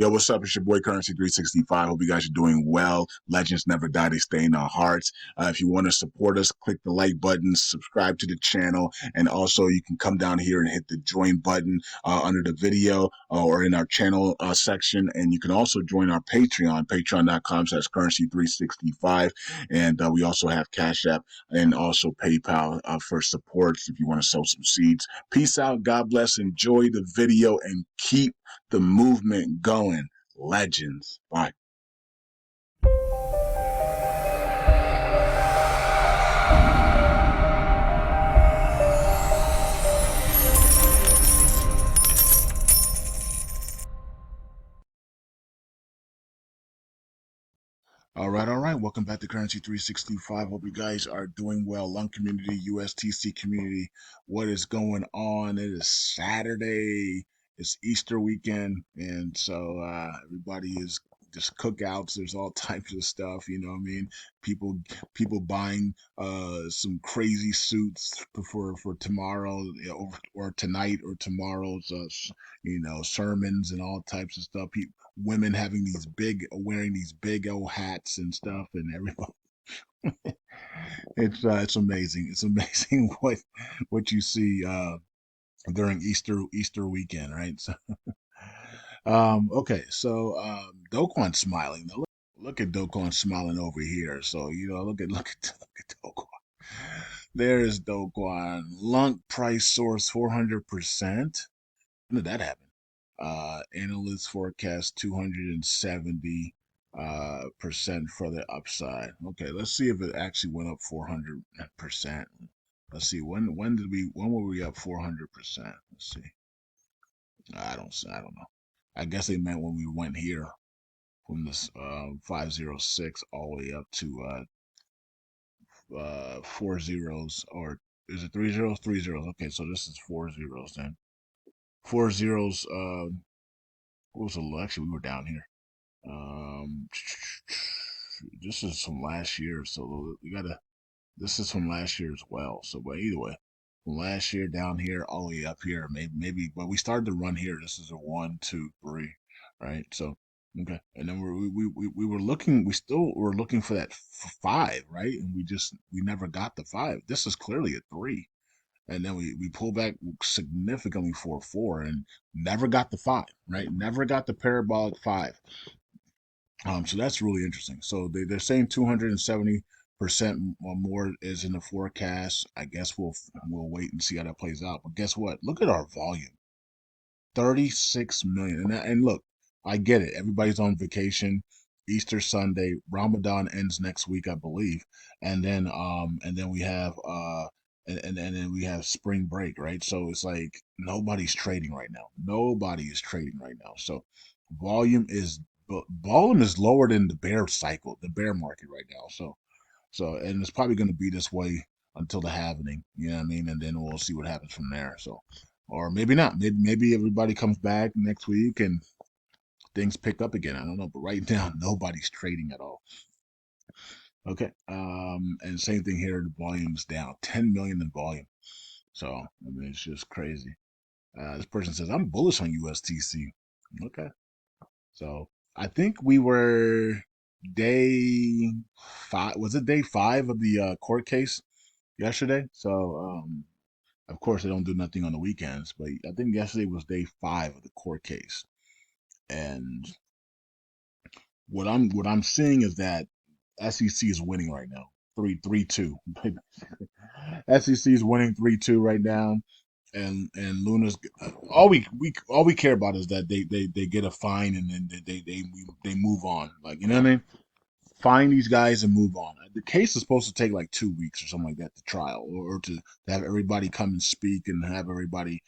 Yo, what's up? It's your boy Currency 365. Hope you guys are doing well. Legends never die, they stay in our hearts. If you want to support us, click the like button, subscribe to the channel, and also you can come down here and hit the join button under the video or in our channel section. And you can also join our Patreon, patreon.com/currency365. And we also have Cash App and also PayPal for supports if you want to sow some seeds. Peace out. God bless. Enjoy the video and keep the movement going. Legends. Bye. All right, all right. Welcome back to Currency 365. Hope you guys are doing well. LUNC community, USTC community. What is going on? It is Saturday. It's Easter weekend, and so everybody is just cookouts. There's all types of stuff. You know what I mean? People buying some crazy suits for tomorrow, or tonight, or tomorrow's sermons and all types of stuff. Women having wearing these big old hats and stuff, and everybody. It's amazing. It's amazing what you see during Easter weekend, right? So, okay, so Doquan's smiling. Now look at Doquan smiling over here. So look at Doquan. There's Doquan. LUNC price source 400%. When did that happen? Analyst forecast 270 percent for the upside. Okay, let's see if it actually went up 400%. Let's see when were we up 400%? Let's see. I don't know. I guess they meant when we went here from this 506 all the way up to 4 zeros, or is it 3 zeros? 3 zeros. Okay, so this is 4 zeros then. 4 zeros. What was the low? Actually, we were down here. This is from last year, so this is from last year as well. So, but either way, from last year down here all the way up here, maybe. But we started to run here. This is a 1, 2, 3, right? So, okay, and then we were looking. We still were looking for that 5, right? And we never got the 5. This is clearly a 3. And then we pulled back significantly for 4 and never got the 5, right? Never got the parabolic 5. So that's really interesting. So they're saying 270% more is in the forecast. I guess we'll wait and see how that plays out. But guess what? Look at our volume, 36 million. And look, I get it. Everybody's on vacation. Easter Sunday, Ramadan ends next week, I believe, and then we have and then we have spring break, right? So it's like nobody's trading right now. Nobody is trading right now. So volume is volume is lower than the bear cycle, the bear market right now. So and it's probably going to be this way until the halving. You know what I mean? And then we'll see what happens from there. So, or maybe not. Maybe everybody comes back next week and things pick up again. I don't know. But right now, nobody's trading at all. Okay. And same thing here. The volume's down 10 million in volume. So I mean, it's just crazy. This person says I'm bullish on USTC. Okay. So I think we were day 5. Was it day 5 of the court case yesterday? So of course they don't do nothing on the weekends, but I think yesterday was day 5 of the court case. And what I'm seeing is that SEC is winning right now, 3-2. SEC is winning 3-2 right now, and Luna's all we care about is that they get a fine, and then they move on. Like, you know what I mean? Find these guys and move on. The case is supposed to take like 2 weeks or something like that, the trial, or to have everybody come and speak and have everybody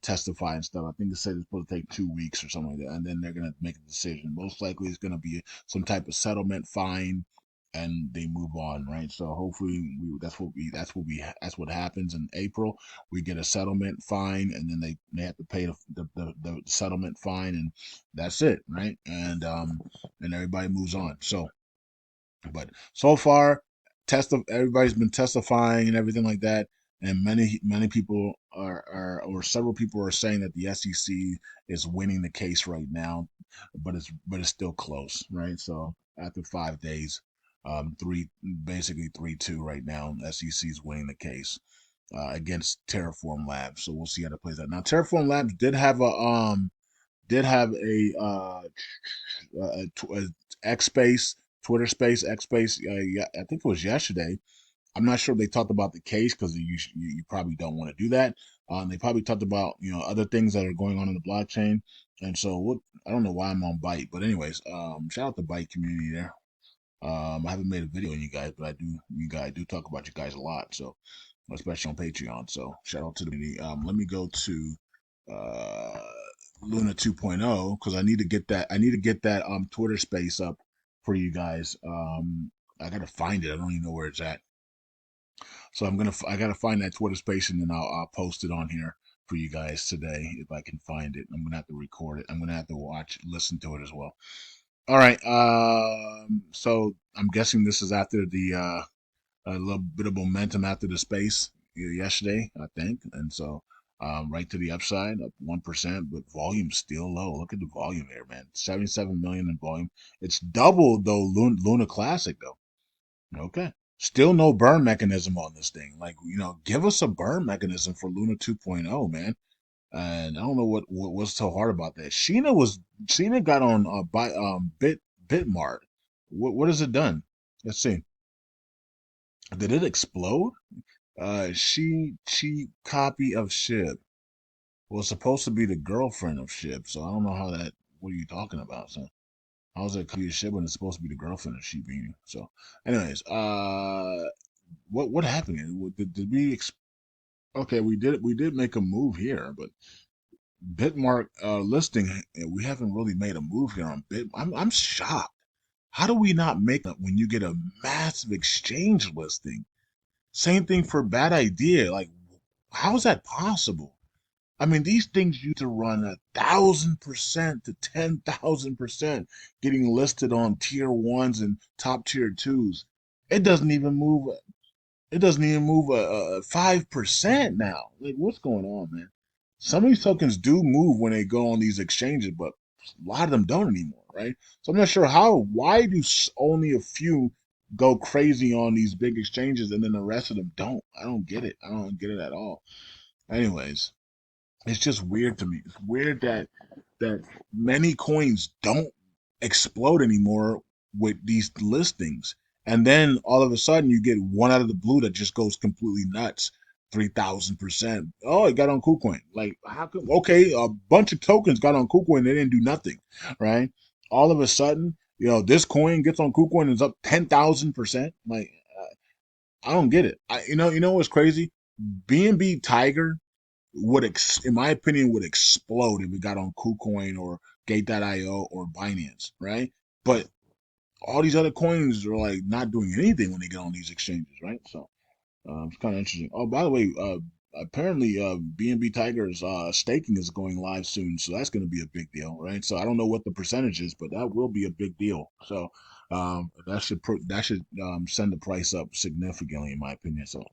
testify and stuff. I think they said it's supposed to take 2 weeks or something like that, and then they're gonna make a decision. Most likely, it's gonna be some type of settlement fine, and they move on, right? So hopefully, that's what happens in April. We get a settlement fine, and then they have to pay the settlement fine, and that's it, right? And everybody moves on. So. But so far, everybody's been testifying and everything like that, and many people or several people are saying that the SEC is winning the case right now. but it's still close, right? So after 5 days, three basically 3-2 right now. SEC's winning the case against Terraform Labs. So we'll see how that plays out. Now Terraform Labs did have a X space, Twitter space, X space. Yeah, I think it was yesterday. I'm not sure if they talked about the case because you probably don't want to do that. They probably talked about other things that are going on in the blockchain, and so I don't know why I'm on Byte, but anyways, shout out the Byte community there. I haven't made a video on you guys, but you guys do talk about you guys a lot, so especially on Patreon. So shout out to the community. Let me go to uh, Luna 2.0 because I need to get that. I need to get that Twitter space up for you guys. I gotta find it. I don't even know where it's at. So I gotta find that Twitter space and then I'll post it on here for you guys today if I can find it. I'm gonna have to record it. I'm gonna have to listen to it as well. All right. So I'm guessing this is after the a little bit of momentum after the space yesterday, I think, and so right to the upside, up 1%, but volume still low. Look at the volume here, man. 77 million in volume. It's double though Luna Classic though. Okay. Still no burn mechanism on this thing. Like, give us a burn mechanism for Luna 2.0, man. And I don't know what was so hard about that. Sheena got on by Bitmart. What has it done? Let's see. Did it explode? She copy of Shib was supposed to be the girlfriend of Shib, so I don't know how that. What are you talking about? So how's it copy of Shib when it's supposed to be the girlfriend of Shibini? So, anyways, what happened? Did we? Okay, we did make a move here, but Bitmark listing, we haven't really made a move here on Bit. I'm shocked. How do we not make it when you get a massive exchange listing? Same thing for Bad Idea. Like, how is that possible? I mean, these things used to run 1,000% to 10,000% getting listed on tier ones and top tier twos. It doesn't even move. It doesn't even move a 5% now. Like, what's going on, man? Some of these tokens do move when they go on these exchanges, but a lot of them don't anymore, right? So I'm not sure why do only a few go crazy on these big exchanges and then the rest of them don't? I don't get it. I don't get it at all. Anyways, it's just weird to me. It's weird that many coins don't explode anymore with these listings. And then all of a sudden you get one out of the blue that just goes completely nuts. 3,000%. Oh, it got on KuCoin. Like, how come? Okay, a bunch of tokens got on KuCoin. They didn't do nothing, right? All of a sudden, this coin gets on KuCoin and is up 10,000%. Like, I don't get it. You know what's crazy? BNB Tiger in my opinion, would explode if it got on KuCoin or Gate.io or Binance, right? But all these other coins are like not doing anything when they get on these exchanges, right? So it's kind of interesting. Oh, by the way, apparently BNB Tiger's staking is going live soon, so that's going to be a big deal, right? So I don't know what the percentage is, but that will be a big deal. So that should send the price up significantly, in my opinion. So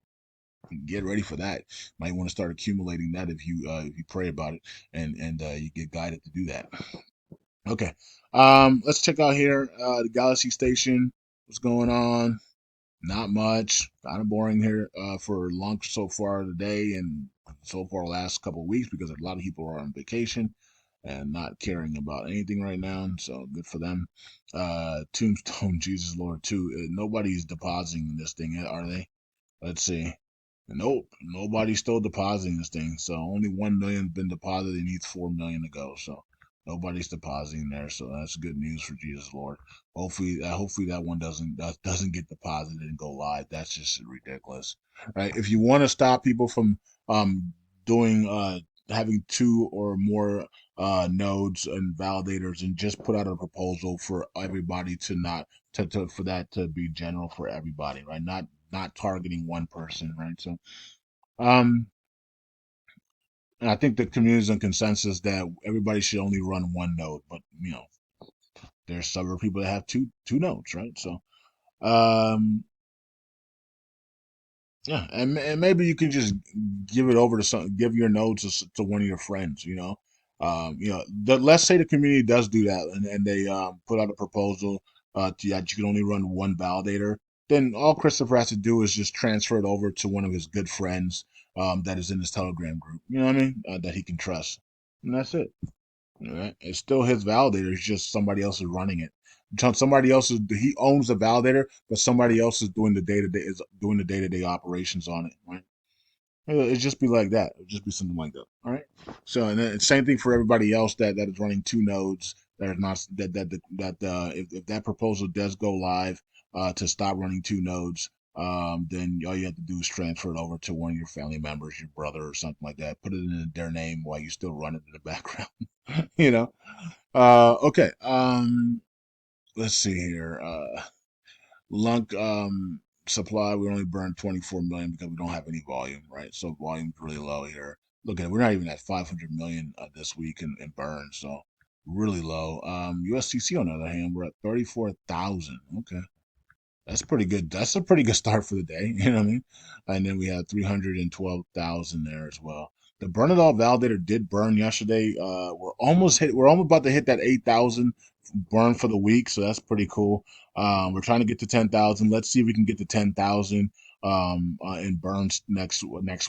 get ready for that. Might want to start accumulating that if you pray about it and you get guided to do that. Okay. Let's check out here the Galaxy Station. What's going on? Not much. Kind of boring here for LUNC so far today and so far the last couple of weeks because a lot of people are on vacation and not caring about anything right now. So good for them. Tombstone, Jesus Lord, too. Nobody's depositing in this thing, are they? Let's see. Nope, nobody's still depositing this thing. So only 1 million been deposited. It needs 4 million to go. So nobody's depositing there. So that's good news for Jesus Lord. Hopefully that one doesn't get deposited and go live. That's just ridiculous, right? If you want to stop people from doing having two or more nodes and validators, and just put out a proposal for everybody to not for that to be general for everybody, right? Not targeting one person, right? So, um, and I think the community is in consensus that everybody should only run one node, but there's several people that have two nodes, right? So, um, yeah, and maybe you can just give it over to give your nodes to one of your friends, let's say the community does do that, and they put out a proposal that you can only run one validator. Then all Christopher has to do is just transfer it over to one of his good friends that is in his Telegram group. You know what I mean? That he can trust, and that's it. All right. It's still his validator. It's just somebody else is running it. Somebody else is he owns the validator, but somebody else is doing the day to day operations on it. Right. It'd just be like that. It'd just be something like that. All right. So and then same thing for everybody else that is running two nodes that are not that if that proposal does go live to stop running two nodes, then all you have to do is transfer it over to one of your family members, your brother or something like that. Put it in their name while you still run it in the background. you know. Okay. Let's see here. LUNC supply, we only burned 24 million because we don't have any volume, right? So volume's really low here. Look at it, we're not even at 500 million this week in burn, so really low. USCC on the other hand, we're at 34,000. Okay, that's pretty good. That's a pretty good start for the day. You know what I mean? And then we had 312,000 there as well. The burn it all validator did burn yesterday. We're almost about to hit that 8,000 burn for the week, so that's pretty cool. We're trying to get to 10,000. Let's see if we can get to 10,000 in burns next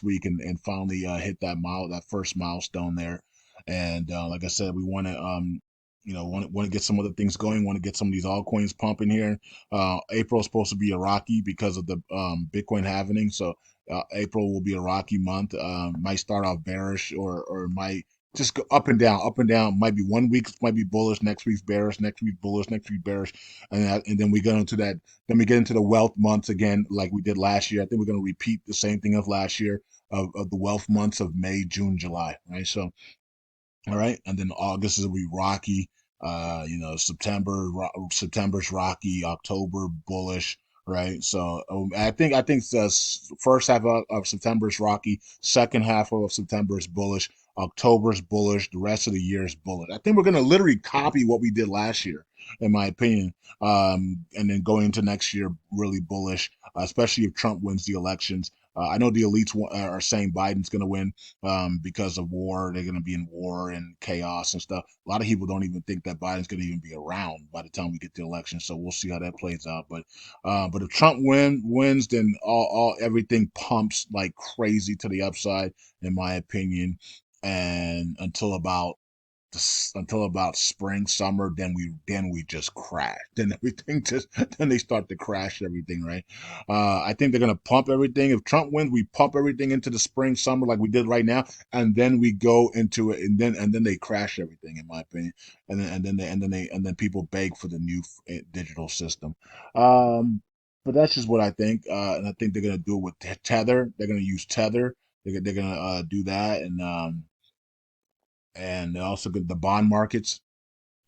week and finally hit that first milestone there. And like I said, we want to want to get some other things going. Want to get some of these altcoins pumping here. April is supposed to be a rocky because of the Bitcoin halving. So April will be a rocky month. Might start off bearish or might just go up and down, up and down. Might be one week might be bullish, next week's bearish, next week bullish, next week bearish, and then we get into that. Then we get into the wealth months again, like we did last year. I think we're going to repeat the same thing of last year of the wealth months of May, June, July. Right, so all right, and then August will be rocky. September's rocky. October bullish. Right, so I think the first half of September is rocky. Second half of September is bullish. October's bullish. The rest of the year is bullish. I think we're gonna literally copy what we did last year, in my opinion. And then going into next year, really bullish, especially if Trump wins the elections. I know the elites are saying Biden's going to win because of war. They're going to be in war and chaos and stuff. A lot of people don't even think that Biden's going to even be around by the time we get the election. So we'll see how that plays out. But if Trump wins, then all everything pumps like crazy to the upside, in my opinion. And until about spring, summer, then we just crash. Then everything just then they start to crash everything, right? I think they're gonna pump everything. If Trump wins, we pump everything into the spring, summer, like we did right now, and then we go into it, and then they crash everything, in my opinion. And then people beg for the new digital system. But that's just what I think, and I think they're gonna do it with Tether. They're gonna use Tether. They're gonna do that, and also the bond markets.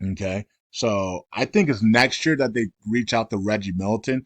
Okay. So I think it's next year that they reach out to Reggie Milton.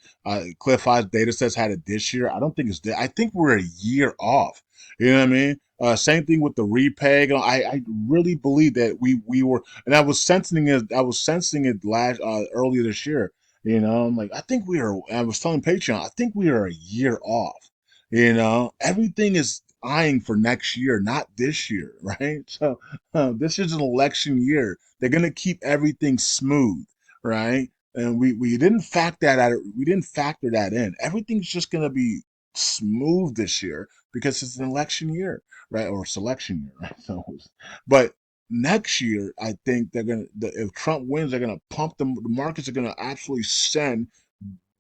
Cliff High's data sets had it this year. I don't think it's I think we're a year off. You know what I mean? Same thing with the repeg. I really believe that we were, and I was sensing it. I was sensing it last earlier this year. I'm like, I think we are. I was telling Patreon, I think we are a year off. Everything is eyeing for next year, not this year, right? So this is an election year. They're gonna keep everything smooth, right? And we didn't factor that out. We didn't factor that in. Everything's just gonna be smooth this year because it's an election year, right? Or selection year, right? But next year, I think if Trump wins, they're gonna pump the markets are gonna absolutely send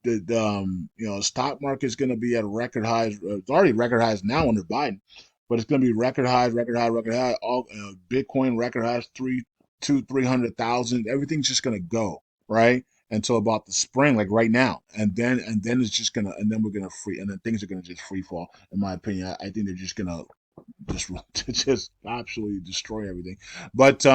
the stock market is going to be at record highs. It's already record highs now under Biden, but it's going to be record highs, record high, record high. All Bitcoin record highs, 300,000. Everything's just going to go right until about the spring, like right now, and then it's just gonna, and then we're gonna free, and then things are gonna just free fall. In my opinion, I think they're just gonna just just absolutely destroy everything. But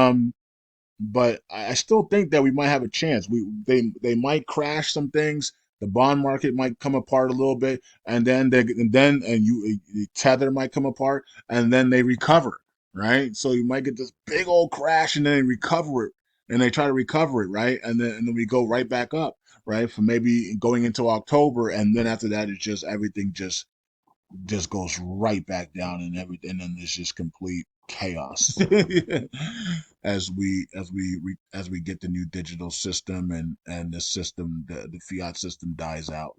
I still think that we might have a chance. They might crash some things. The bond market might come apart a little bit, and Tether might come apart, and then they recover, right? So you might get this big old crash, and then they recover it, and they try to recover it, right? And then we go right back up, right? For maybe going into October, and then after that, it's just everything just goes right back down, and everything, and then it's just complete chaos as we get the new digital system and the system the fiat system dies out.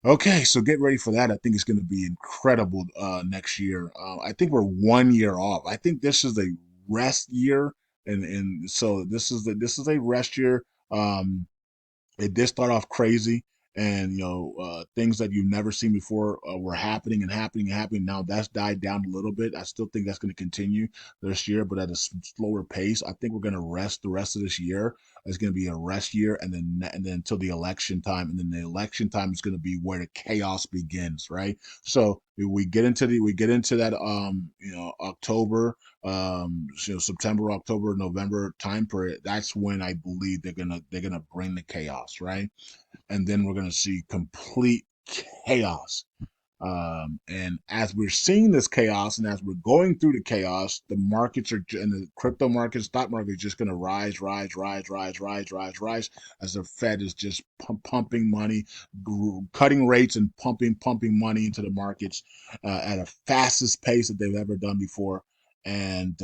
Okay, so get ready for that. I think it's going to be incredible next year. I think we're 1 year off. I think this is a rest year, and so this is a rest year. It did start off crazy, and things that you've never seen before were happening and happening and happening. Now that's died down a little bit. I still think that's going to continue this year, but at a slower pace. I think we're going to rest the rest of this year. It's going to be a rest year, and then until the election time, and then the election time is going to be where the chaos begins, right? So we get into that October, September, October, November time period. That's when I believe they're gonna bring the chaos, right? And then we're gonna see complete chaos. And as we're seeing this chaos, and as we're going through the chaos, the markets are and the crypto market, stock market is just going to rise, rise, rise, rise, rise, rise, rise, as the Fed is just pumping money, cutting rates and pumping money into the markets at a fastest pace that they've ever done before, and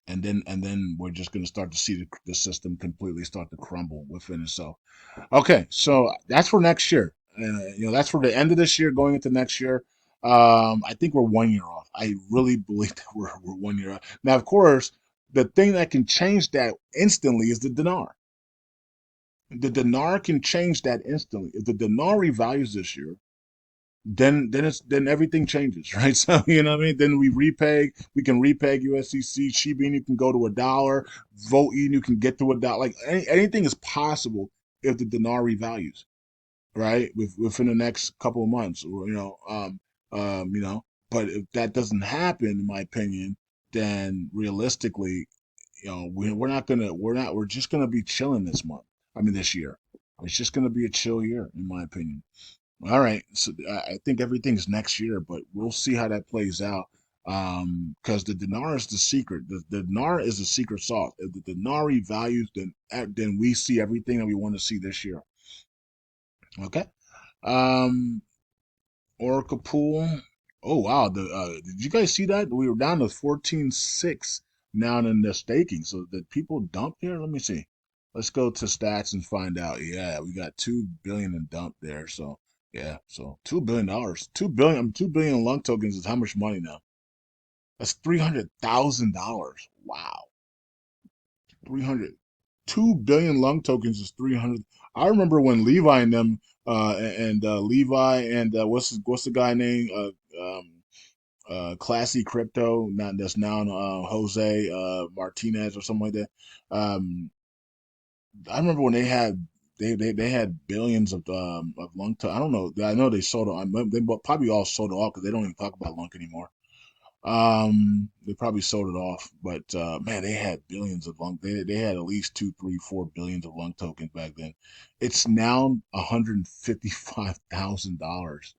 and then we're just going to start to see the system completely start to crumble within itself. Okay, so that's for next year. That's for the end of this year, going into next year. I think we're 1 year off. I really believe that we're 1 year off. Now, of course, the thing that can change that instantly is the dinar. The dinar can change that instantly. If the dinar revalues this year, then everything changes, right? So you know what I mean. Then we can repeg USDC. Shiba Inu can go to $1. Volt Inu can get to $1. Like anything is possible if the dinar revalues, right? Within the next couple of months, or you know. But if that doesn't happen, in my opinion, then realistically, we're just gonna be chilling this month. I mean, this year, it's just gonna be a chill year, in my opinion. All right, so I think everything's next year, but we'll see how that plays out. Because the dinar is the secret. The dinar is the secret sauce. If the dinar revalues, then we see everything that we want to see this year. Okay. Um, Oracle pool. Oh wow, did you guys see that? We were down to 14.6 now in the staking. So did people dump here? Let me see. Let's go to stats and find out. Yeah, we got 2 billion in dump there. So yeah, so $2 billion. 2 billion, 2 billion LUNC tokens is how much money now? That's $300,000. Wow. 300 2 billion LUNC tokens is 300. I remember when Levi and them Levi and what's the guy name Classy Crypto, not that's now Jose Martinez or something like that. I remember when they had billions of LUNC. I don't know. I know they sold it. They probably all sold it off because they don't even talk about LUNC anymore. They probably sold it off, but man, they had billions of LUNC. They had at least 2, 3, 4 billions of LUNC tokens back then. It's now $155,000.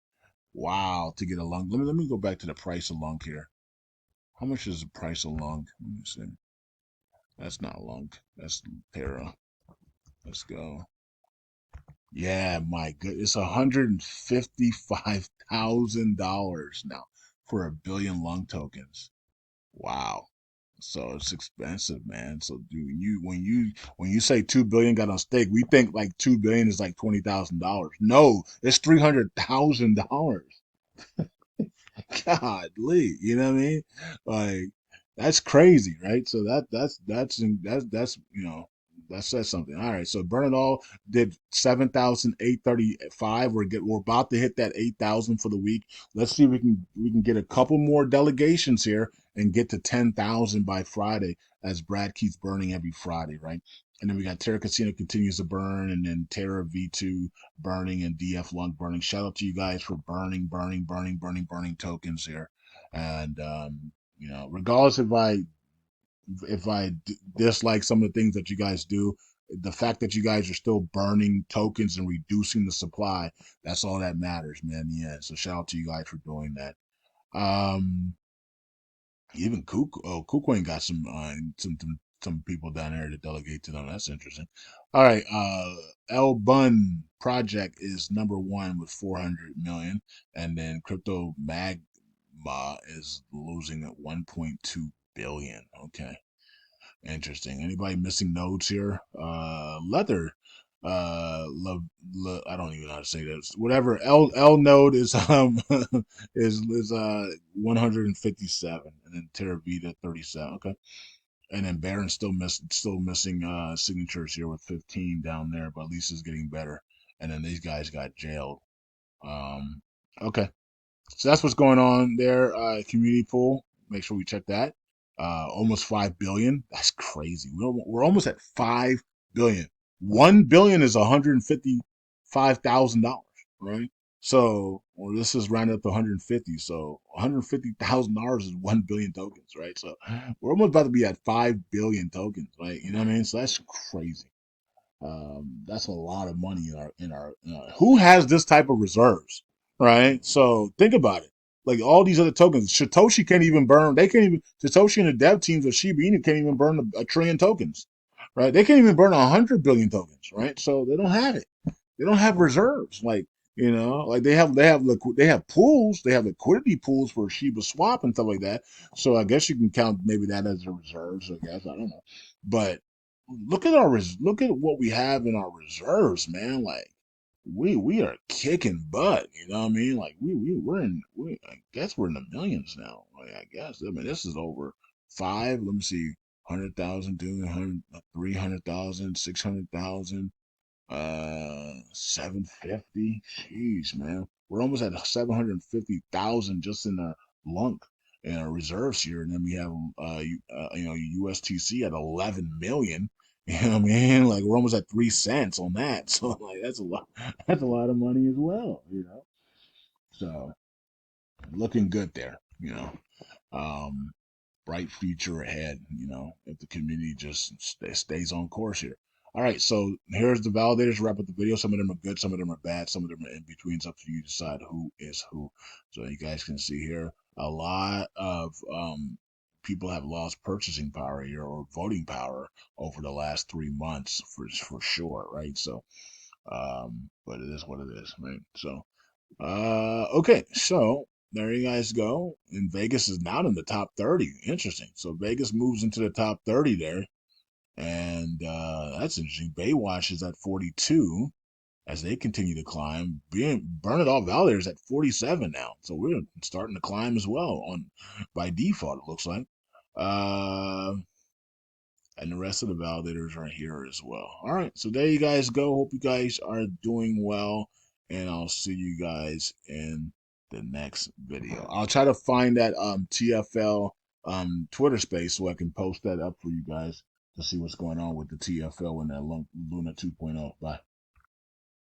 Wow, to get a LUNC. Let me go back to the price of LUNC here. How much is the price of LUNC? Let me see. That's not LUNC. That's Terra. Let's go. Yeah, my good. It's $155,000 now for a billion LUNC tokens. Wow. So it's expensive, man. So when you say 2 billion got on stake, we think like 2 billion is like $20,000. No, it's $300,000. Godly, you know what I mean? Like that's crazy, right? So that's that says something. All right, so Burn It All did 7,835. We're about to hit that 8,000 for the week. Let's see if we can get a couple more delegations here and get to 10,000 by Friday, as Brad keeps burning every Friday, right? And then we got Terra Casino continues to burn, and then Terra V2 burning, and DF LUNC burning. Shout out to you guys for burning tokens here. And regardless if I dislike some of the things that you guys do, the fact that you guys are still burning tokens and reducing the supply, that's all that matters, man. Yeah. So shout out to you guys for doing that. Um, Even KuCoin got some people down there to delegate to them. That's interesting. All right, L Bun project is number one with 400 million, and then Crypto is losing at 1.2 billion. Okay. Interesting. Anybody missing nodes here? Leather. I don't even know how to say this. Whatever. L node is is 157, and then Terravita 37. Okay. And then Baron still missing signatures here with 15 down there, but at least it's getting better. And then these guys got jailed. Um, okay. So that's what's going on there. Community pool. Make sure we check that. Almost 5 billion. That's crazy. We're almost at 5 billion. 1 billion is $155,000, right? So, well, this is rounded up to 150. So, $150,000 is 1 billion tokens, right? So, we're almost about to be at 5 billion tokens, right? You know what I mean? So that's crazy. That's a lot of money who has this type of reserves, right? So think about it. Like all these other tokens, Satoshi can't even burn. They can't even Satoshi and the dev teams of Shiba Inu can't even burn a trillion tokens, right? They can't even burn 100 billion tokens, right? So they don't have it. They don't have reserves. Like they have pools. They have liquidity pools for Shiba Swap and stuff like that. So I guess you can count maybe that as a reserves. I guess I don't know, but look at what we have in our reserves, man. Like we are kicking butt. You know what I mean? Like I guess we're in the millions now. Like, I guess I mean this is over five. Let me see, 100,000, 200, 300,000, 600,000. 750. Jeez, man. We're almost at 750,000 just in our LUNC and our reserves here. And then we have, USTC at 11 million. You know what I mean? Like we're almost at 3 cents on that. So like that's a lot. That's a lot of money as well. So looking good there. Um, bright future ahead, if the community just stays on course here. All right, so here's the validators wrap up the video. Some of them are good, some of them are bad, some of them are in between. It's up to you to decide who is who. So you guys can see here a lot of people have lost purchasing power here or voting power over the last 3 months for sure, right? So, but it is what it is, right? So okay, so there you guys go. And Vegas is now in the top 30. Interesting. So Vegas moves into the top 30 there. And that's interesting. Baywatch is at 42 as they continue to climb. Burn It All Validators at 47 now. So we're starting to climb as well on by default, it looks like. Uh, and the rest of the validators are here as well. All right, so there you guys go. Hope you guys are doing well, and I'll see you guys in the next video. I'll try to find that TFL Twitter space so I can post that up for you guys to see what's going on with the TFL and that Luna 2.0. Bye.